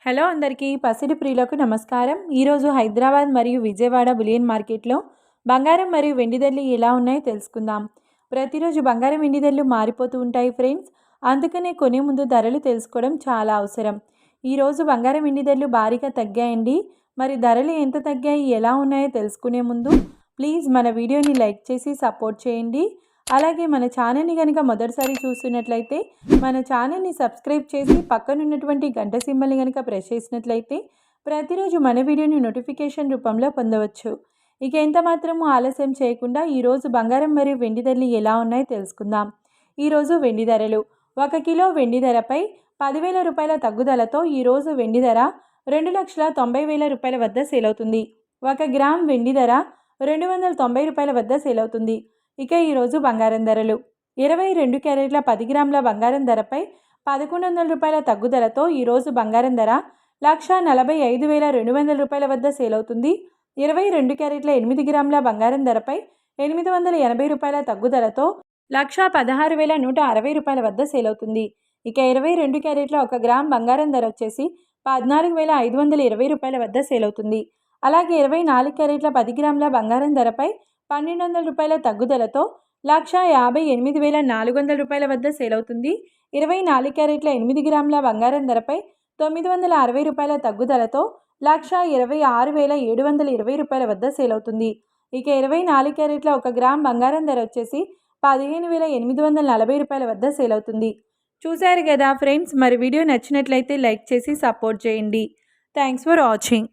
Hello అందరికీ పసిడి ప్రియులకు నమస్కారం. ఈరోజు హైదరాబాద్ మరియు విజయవాడ బులియన్ మార్కెట్లో బంగారం మరియు వెండి ధరలు ఎలా ఉన్నాయో తెలుసుకుందాం. ప్రతిరోజు బంగారం వెండి ధరలు మారిపోతూ ఉంటాయి ఫ్రెండ్స్. అందుకనే కొనే ముందు ధరలు తెలుసుకోవడం చాలా అవసరం. ఈరోజు బంగారం వెండి ధరలు భారీగా తగ్గాయండి. మరి ధరలు ఎంత తగ్గాయి, ఎలా ఉన్నాయో తెలుసుకునే ముందు ప్లీజ్ మన వీడియోని లైక్ చేసి సపోర్ట్ చేయండి. అలాగే మన ఛానల్ని కనుక మొదటిసారి చూస్తున్నట్లయితే మన ఛానల్ని సబ్స్క్రైబ్ చేసి పక్కనున్నటువంటి గంట సింబల్ని కనుక ప్రెస్ చేసినట్లయితే ప్రతిరోజు మన వీడియోని నోటిఫికేషన్ రూపంలో పొందవచ్చు. ఇక ఎంత మాత్రము ఆలస్యం చేయకుండా ఈరోజు బంగారం మరియు వెండి ధరలు ఎలా ఉన్నాయో తెలుసుకుందాం. ఈరోజు వెండి ధరలు 1 కిలో వెండి ధరపై 10,000 రూపాయల తగ్గుదలతో ఈరోజు వెండి ధర 2,90,000 రూపాయల వద్ద సేల్ అవుతుంది. 1 గ్రామ్ వెండి ధర 290 రూపాయల వద్ద సేల్ అవుతుంది. ఇక ఈరోజు బంగారం ధరలు 22 క్యారెట్ల 10 గ్రాముల బంగారం ధరపై 1,100 రూపాయల తగ్గుదలతో ఈరోజు బంగారం ధర 1,45,200 రూపాయల వద్ద సేల్ అవుతుంది. 22 క్యారెట్ల 8 గ్రాముల బంగారం ధరపై 880 రూపాయల తగ్గుదలతో 1,16,160 రూపాయల వద్ద సేల్ అవుతుంది. ఇక 22 క్యారెట్ల 1 గ్రామ్ బంగారం ధర వచ్చేసి 14,520 రూపాయల వద్ద సేల్ అవుతుంది. అలాగే 24 క్యారెట్ల 10 గ్రాముల బంగారం ధరపై 1,200 రూపాయల తగ్గుదలతో 1,58,400 రూపాయల వద్ద సేల్ అవుతుంది. 24 క్యారెట్ల 8 గ్రాముల బంగారం ధరపై 960 రూపాయల తగ్గుదలతో 1,26,720 రూపాయల వద్ద సేల్ అవుతుంది. ఇక 24 క్యారెట్ల 1 గ్రామ్ బంగారం ధర వచ్చేసి 15,840 రూపాయల వద్ద సేల్ అవుతుంది. చూశారు కదా ఫ్రెండ్స్, మరి వీడియో నచ్చినట్లయితే లైక్ చేసి సపోర్ట్ చేయండి. Thanks for watching.